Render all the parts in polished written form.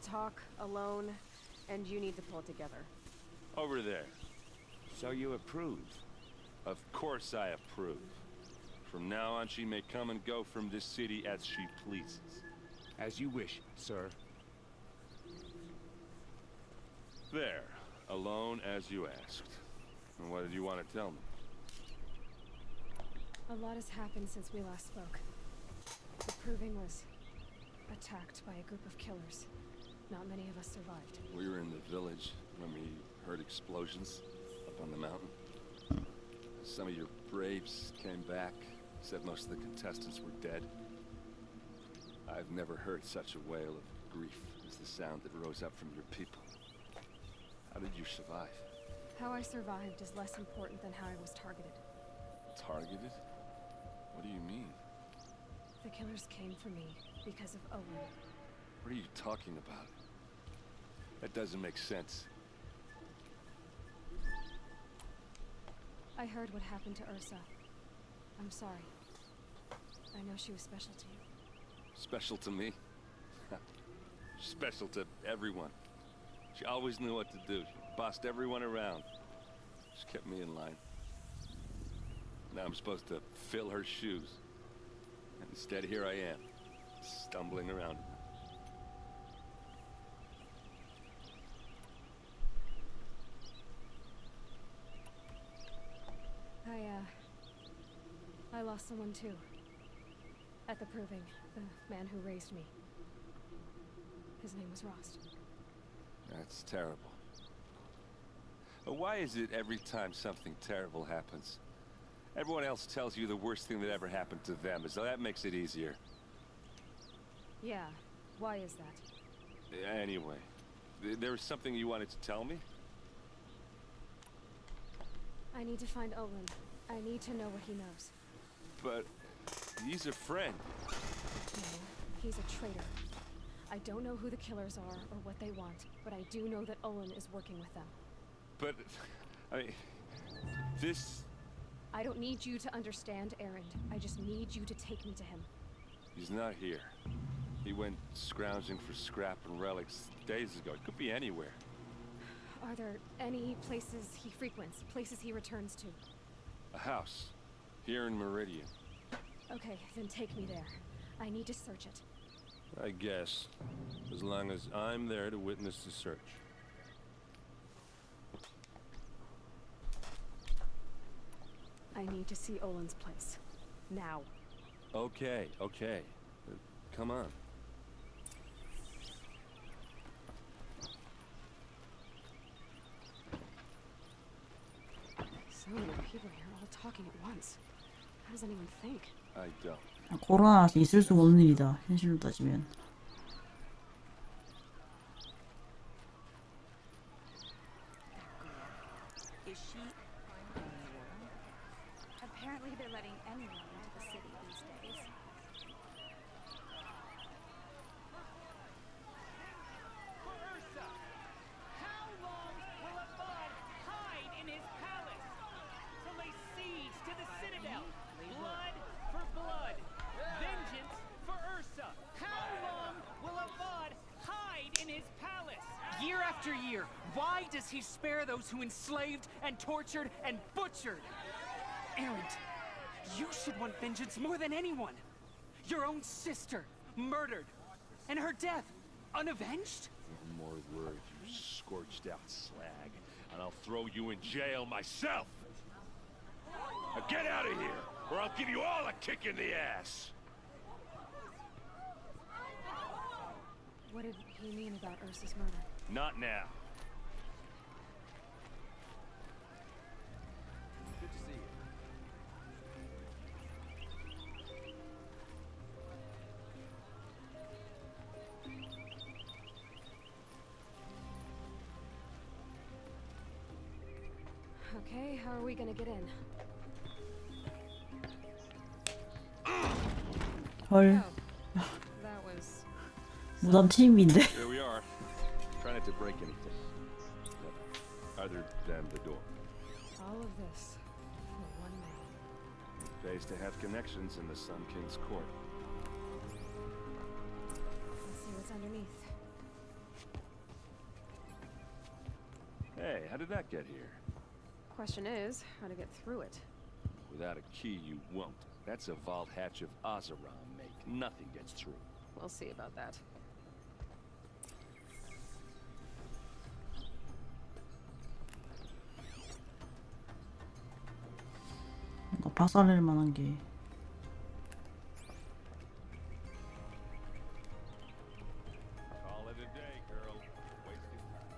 talk alone, and you need to pull it together. Over there. So you approve? Of course I approve. From now on, she may come and go from this city as she pleases. As you wish, sir. There. Alone as you asked. And what did you want to tell me? A lot has happened since we last spoke. The Proving was attacked by a group of killers. Not many of us survived. We were in the village when we heard explosions up on the mountain. Some of your braves came back, said most of the contestants were dead. I've never heard such a wail of grief as the sound that rose up from your people. How did you survive? How I survived is less important than how I was targeted. Targeted? What do you mean? The killers came for me because of Owen. What are you talking about? That doesn't make sense. I heard what happened to Ursa. I'm sorry. I know she was special to you. Special to me? Special to everyone. She always knew what to do. She bossed everyone around. She kept me in line. Now I'm supposed to fill her shoes. And instead, here I am, stumbling around. I lost someone too. At the Proving, the man who raised me. His name was Rost. That's terrible. But why is it every time something terrible happens, everyone else tells you the worst thing that ever happened to them, as though that makes it easier? Yeah, why is that? Anyway, there was something you wanted to tell me? I need to find Olin. I need to know what he knows. But he's a friend. No, he's a traitor. I don't know who the killers are or what they want, but I do know that Olin is working with them. But, I mean, this... I don't need you to understand, Erend. I just need you to take me to him. He's not here. He went scrounging for scrap and relics days ago. It could be anywhere. Are there any places he frequents, places he returns to? A house. Here in Meridian. Okay, then take me there. I need to search it. I guess. As long as I'm there to witness the search. I need to see Olin's place. Now. Okay, okay. Come on. So many people here all talking at once. How does anyone think? I don't. 코로나라서 있을 수가 없는 일이다. 현실로 따지면. Is she apparently they're letting anyone into the city these days. For Ursa, how long will a bud hide in his palace to lay siege to the citadel? Blood for blood, vengeance for Ursa. How long will a bud hide in his palace? Year after year, why does he spare those who enslaved and tortured and butchered? Erend, you should want vengeance more than anyone. Your own sister, murdered, and her death, unavenged? One more word, you scorched out slag, and I'll throw you in jail myself! Now get out of here, or I'll give you all a kick in the ass! What did he mean about Ursa's murder? Not now. Good to see you. Okay, how are we gonna get in? 헐, That was... 무담 팀인데. Here we are. Try not to break anything. Other than the door. all of this for one man. It pays to have connections in the Sun King's court. Let's see what's underneath. Hey, how did that get here? Question is, how to get through it. Without a key, you won't. That's a vault hatch of Ozeron make. Nothing gets through. We'll see about that. 뭔가 박살낼 만한 게. Call it a day, girl. Wasting time.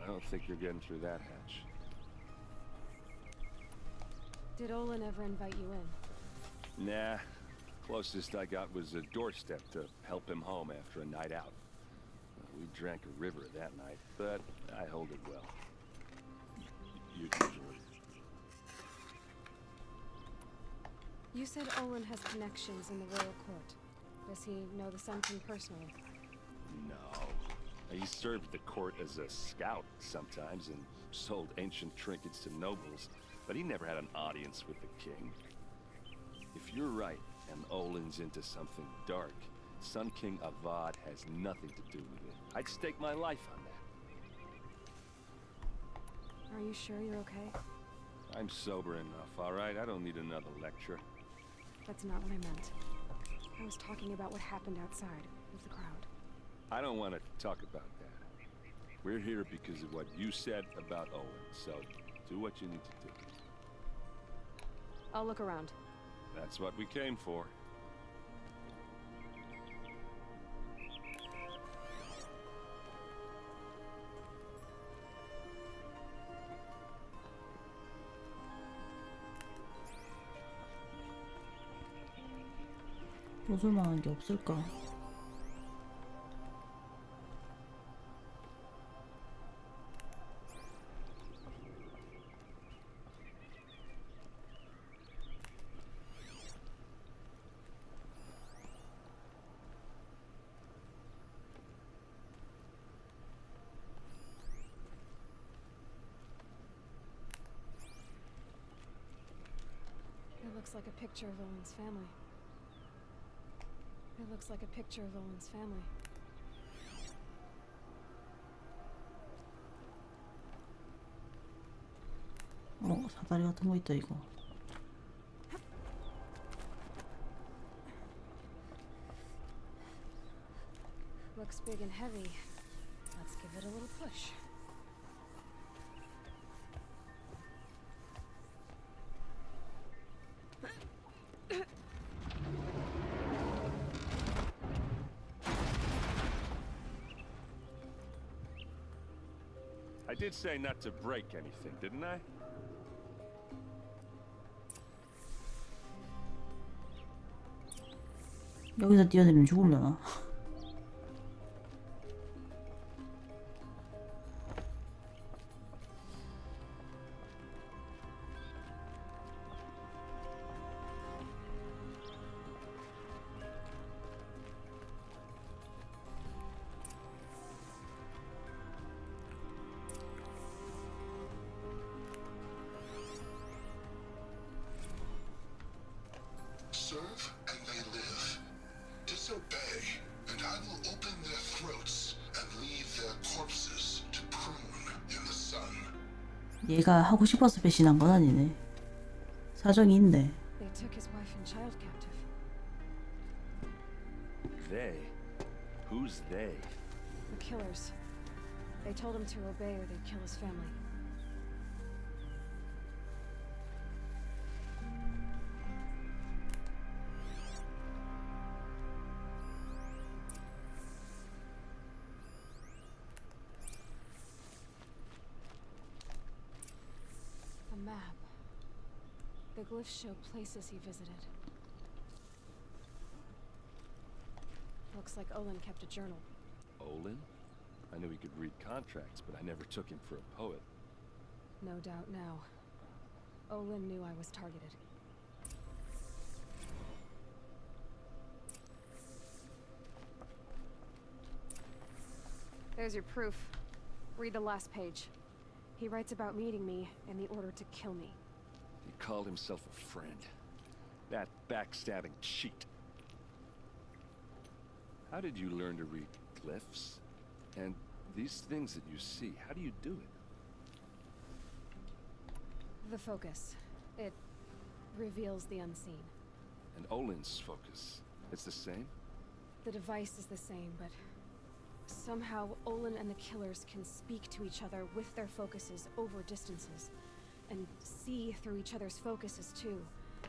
I don't think you're getting through that hatch. Did Olin ever invite you in? Nah. Closest I got was a doorstep to help him home after a night out. We drank a river that night, but I hold it well. Usually. You said Olin has connections in the royal court. Does he know the Sun King personally? No. He served the court as a scout sometimes and sold ancient trinkets to nobles, but he never had an audience with the king. If you're right, and Olin's into something dark, Sun King Avad has nothing to do with it. I'd stake my life on that. Are you sure you're okay? I'm sober enough, all right? I don't need another lecture. That's not what I meant. I was talking about what happened outside with the crowd. I don't want to talk about that. We're here because of what you said about Olin, so do what you need to do. I'll look around. That's what we came for. 웃을 만한 게 없을까? It looks like a picture of Olin's family. It looks like a picture of Olin's family. 사다리 같은 거 있다 이거. Looks big and heavy. Let's give it a little push. I did say not to break anything, didn't I? 여기서 뛰어내리면 죽으려나? Serve and they live. Disobey, and I will open their throats and leave their corpses to prune in the sun. 얘가 하고 싶어서 배신한 건 아니네. 사정이 있네. They took his wife and child captive. They? Who's they? The killers. They told him to obey or they'd kill his family. A map. The glyphs show places he visited. Looks like Olin kept a journal. Olin? I knew he could read contracts, but I never took him for a poet. No doubt now. Olin knew I was targeted. There's your proof. Read the last page. He writes about meeting me and the order to kill me. He called himself a friend. That backstabbing cheat. How did you learn to read glyphs? And these things that you see, how do you do it? The focus. It reveals the unseen. And Olin's focus, it's the same? The device is the same, but somehow Olin and the killers can speak to each other with their focuses over distances. And see through each other's focuses too,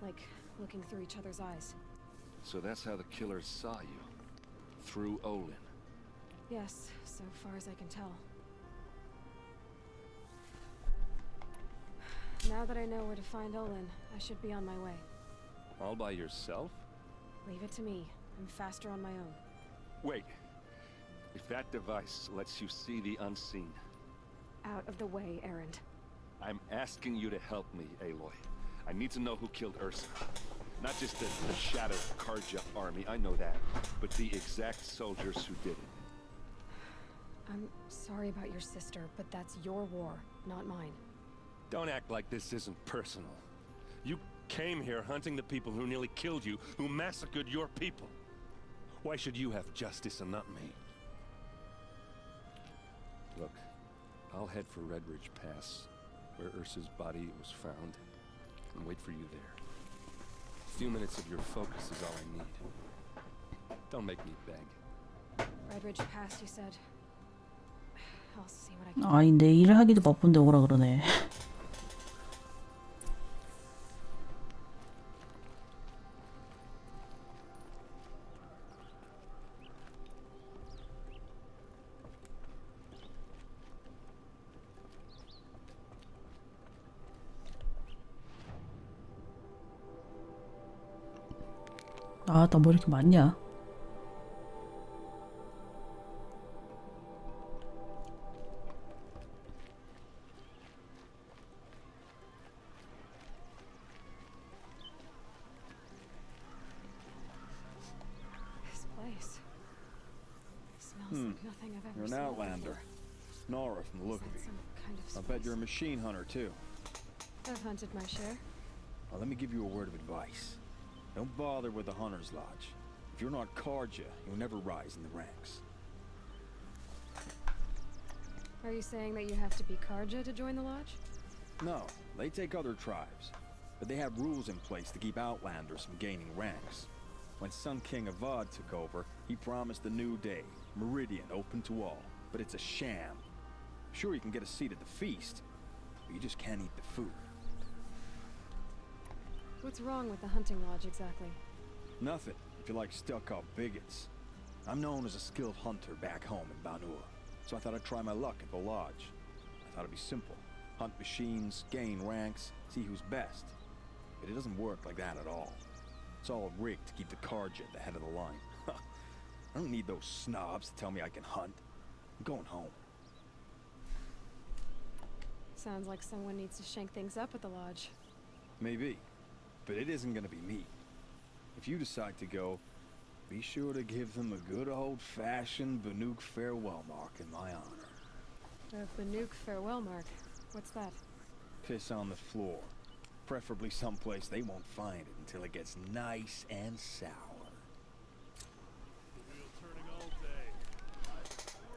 like looking through each other's eyes. So that's how the killers saw you? Through Olin? Yes, so far as I can tell. Now that I know where to find Olin, I should be on my way. All by yourself? Leave it to me. I'm faster on my own. Wait. If that device lets you see the unseen... Out of the way, Erend. I'm asking you to help me, Aloy. I need to know who killed Ursa. Not just the shattered Karja army, I know that, but the exact soldiers who did it. I'm sorry about your sister, but that's your war, not mine. Don't act like this isn't personal. You came here hunting the people who nearly killed you, who massacred your people. Why should you have justice and not me? Look, I'll head for Redridge Pass, where Ursa's body was found, and wait for you there. A few minutes of your focus is all I need. Don't make me beg. Redridge Pass, you said. I'll see what I can do. 아니 내 일을 하기도 바쁜데 오라 그러네. 아, 나 뭐 이렇게 많냐? This place smells like nothing I've ever You're an seen outlander. before. Nora from the Is look that of you. some kind of I bet you're a spice? machine hunter too. I've hunted my share. Well, let me give you a word of advice. Don't bother with the Hunter's Lodge. If you're not Karja, you'll never rise in the ranks. Are you saying that you have to be Karja to join the lodge? No, they take other tribes. But they have rules in place to keep outlanders from gaining ranks. When Sun King Avad took over, he promised a new day, Meridian open to all. But it's a sham. Sure, you can get a seat at the feast, but you just can't eat the food. What's wrong with the hunting lodge exactly? Nothing, if you like stuck-up bigots. I'm known as a skilled hunter back home in Banur, so I thought I'd try my luck at the lodge. I thought it'd be simple. Hunt machines, gain ranks, see who's best. But it doesn't work like that at all. It's all rigged to keep the Karja at the head of the line. I don't need those snobs to tell me I can hunt. I'm going home. Sounds like someone needs to shake things up at the lodge. Maybe, but it isn't gonna be me. If you decide to go, be sure to give them a good old-fashioned Banuk farewell mark in my honor. The Banuk farewell mark. What's that? Piss on the floor. Preferably someplace they won't find it until it gets nice and sour.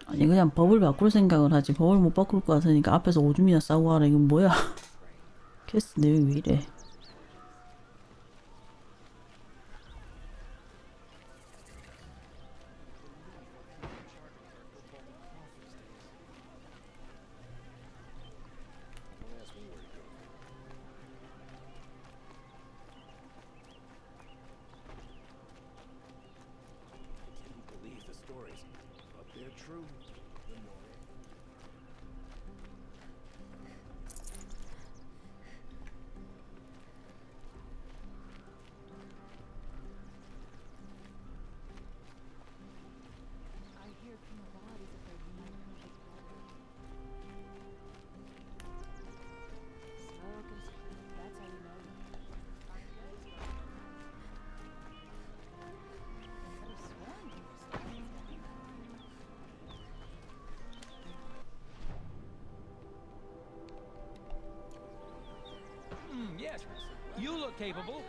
아니 그냥 법을 바꿀 생각을 하지 법을 못 바꿀 것 같으니까 앞에서 오줌이나 싸고 하라. 이건 뭐야? 캐스트 내용이 왜 이래? Believe the stories, but they're true. Yes, you look capable.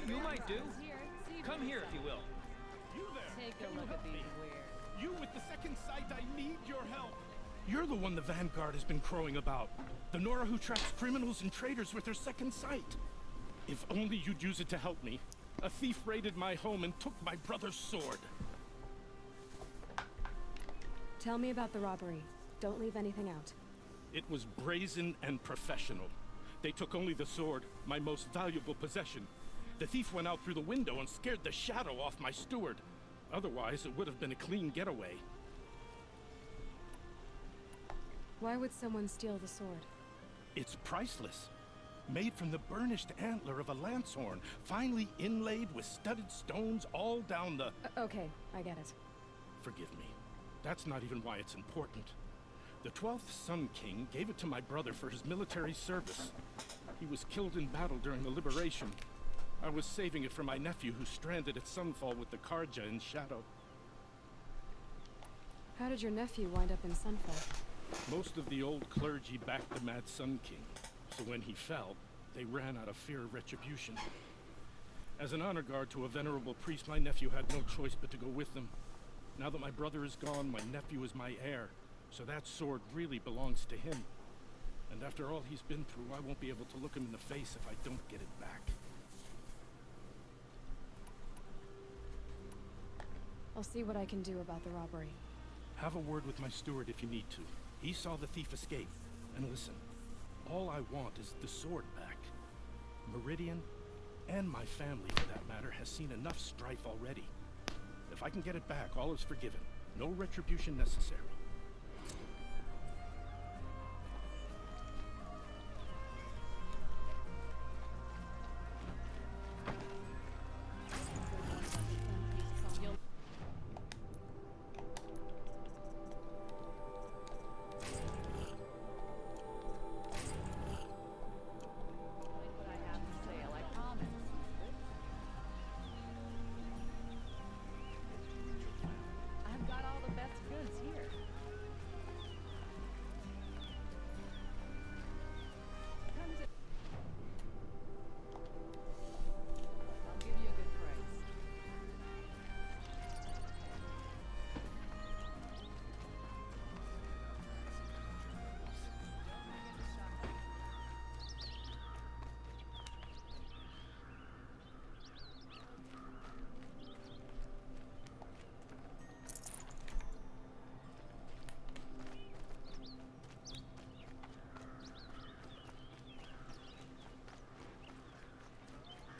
You might do. Come here if you will. You there? Take a look at these wares. You with the second sight, I need your help. You're the one the Vanguard has been crowing about. The Nora who tracks criminals and traitors with her second sight. If only you'd use it to help me. A thief raided my home and took my brother's sword. Tell me about the robbery. Don't leave anything out. It was brazen and professional. They took only the sword, my most valuable possession. The thief went out through the window and scared the shadow off my steward. Otherwise, it would have been a clean getaway. Why would someone steal the sword? It's priceless. Made from the burnished antler of a lancehorn, finely inlaid with studded stones all down the... Okay, I get it. Forgive me. That's not even why it's important. The 12th Sun King gave it to my brother for his military service. He was killed in battle during the liberation. I was saving it for my nephew who's stranded at Sunfall with the Karja in Shadow. How did your nephew wind up in Sunfall? Most of the old clergy backed the Mad Sun King, so when he fell, they ran out of fear of retribution. As an honor guard to a venerable priest, my nephew had no choice but to go with them. Now that my brother is gone, my nephew is my heir, so that sword really belongs to him. And after all he's been through, I won't be able to look him in the face if I don't get it back. I'll see what I can do about the robbery. Have a word with my steward if you need to. He saw the thief escape. And listen, all I want is the sword back. Meridian, and my family for that matter, has seen enough strife already. If I can get it back, all is forgiven. No retribution necessary. What I have for sale, I promise. I've got all the best goods here. I'll give you a good price.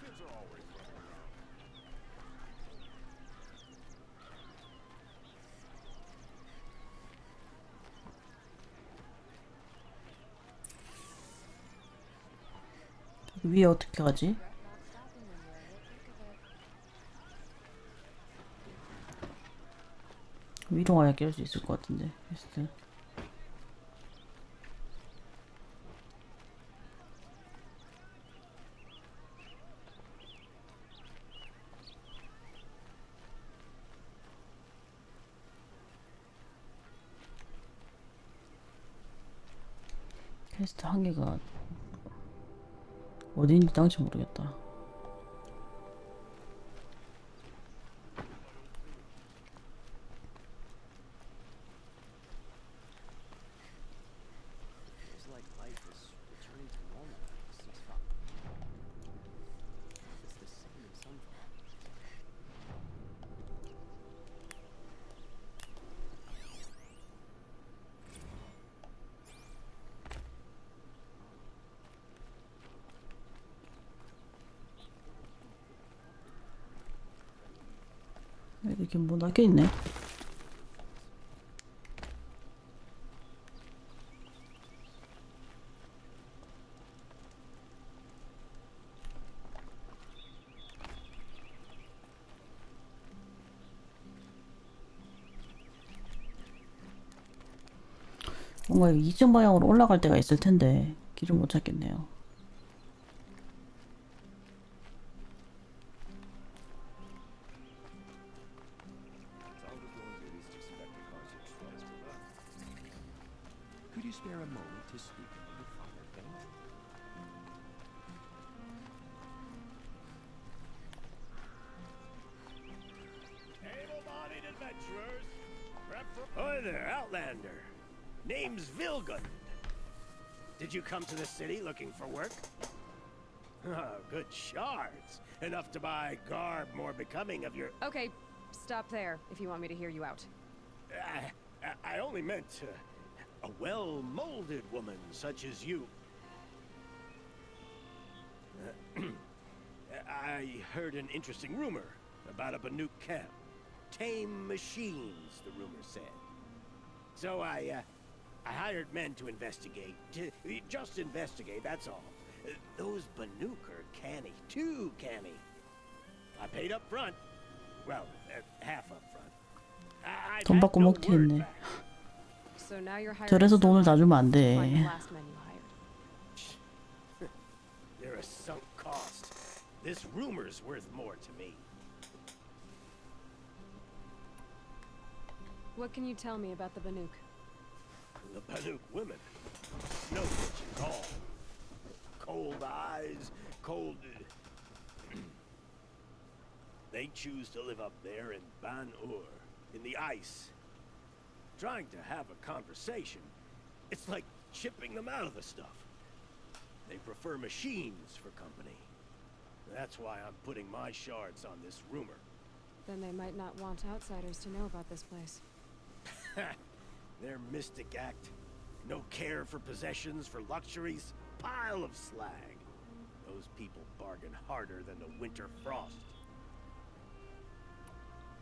Kids are always running around. 위에 어떻게 가지? 위로 가야 깰 수 있을 것 같은데. 퀘스트. 퀘스트 한 개가 어디인지 당시 모르겠다. It's like life is returning to normal since it's the same in Sunfall. 이렇게 뭐 낚여있네. 뭔가 2층 방향으로 올라갈 때가 있을 텐데 길을 못 찾겠네요. Could you spare a moment to speak about your father, Ben? there, Outlander. Name's Vilgund. Did you come to the city looking for work? Oh, good shards. Enough to buy garb more becoming of your... Okay, stop there if you want me to hear you out. I only meant a well-molded woman such as you. I heard an interesting rumor about a Banuk camp. Tame machines, the rumor said. So I hired men to investigate. Just investigate, that's all. Those Banuk are canny, too canny. I paid up front. Well, half up front. 돈 받고 먹튀 했네. So now you're hiring 저래서 돈을 다 주면 안 someone to find the 돼. last man you hired. They're a sunk cost. This rumor's worth more to me. What can you tell me about the Banuk? The Banuk women. No bitch at all. Cold eyes, cold... They choose to live up there in Ban-Ur, in the ice. Trying to have a conversation, it's like chipping them out of the stuff. They prefer machines for company. That's why I'm putting my shards on this rumor. Then they might not want outsiders to know about this place. Their mystic act. No care for possessions, for luxuries. Pile of slag. Those people bargain harder than the winter frost.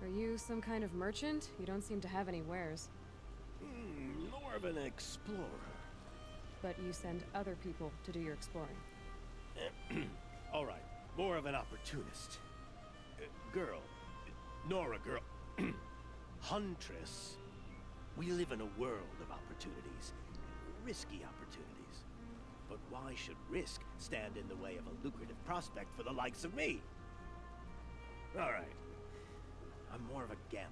Are you some kind of merchant? You don't seem to have any wares. More of an explorer. But you send other people to do your exploring. All right, more of an opportunist. Girl. Nora girl. Huntress. We live in a world of opportunities. Risky opportunities. But why should risk stand in the way of a lucrative prospect for the likes of me? All right. I'm more of a gambler.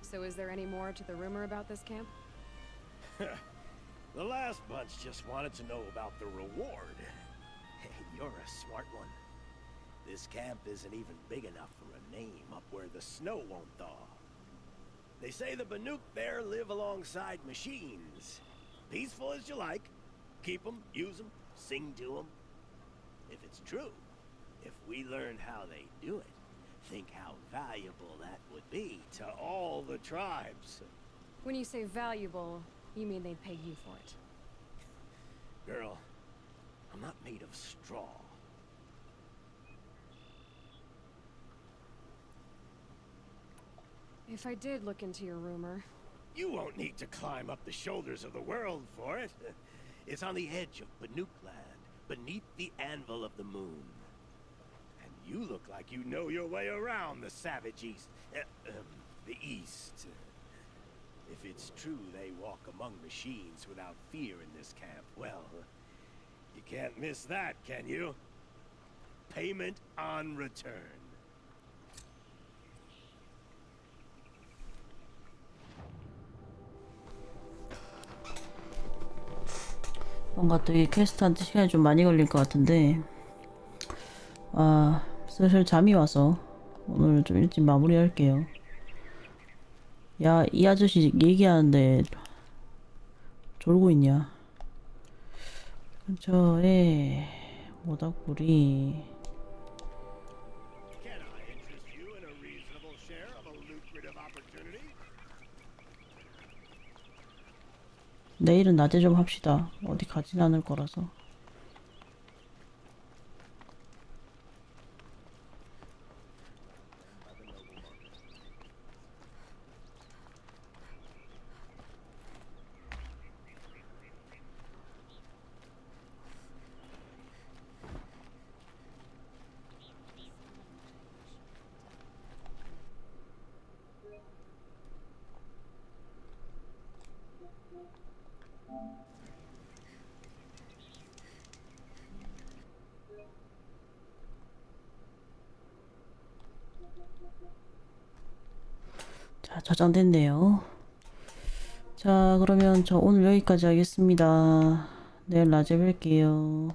So is there any more to the rumor about this camp? The last bunch just wanted to know about the reward. Hey, you're a smart one. This camp isn't even big enough for a name up where the snow won't thaw. They say the Banuk there live alongside machines. Peaceful as you like. Keep them, use them, sing to them. If it's true, if we learned how they do it, think how valuable that would be to all the tribes. When you say valuable, you mean they'd pay you for it. Girl, I'm not made of straw. If I did look into your rumor... You won't need to climb up the shoulders of the world for it. It's on the edge of Banuk land, beneath the anvil of the moon. And you look like you know your way around the savage east. The east. If it's true they walk among machines without fear in this camp, well, you can't miss that, can you? Payment on return. 뭔가 또 이 퀘스트한테 시간이 좀 많이 걸릴 것 같은데, 아, 슬슬 잠이 와서 오늘 좀 일찍 마무리할게요. 야, 이 아저씨 얘기하는데 졸고 있냐? 근처에 모닥불이. Can I interest you in a reasonable share of a lucrative opportunity? 내일은 낮에 좀 합시다. 어디 가진 않을 거라서. 자, 저장됐네요. 자, 그러면 저 오늘 여기까지 하겠습니다. 내일 낮에 뵐게요.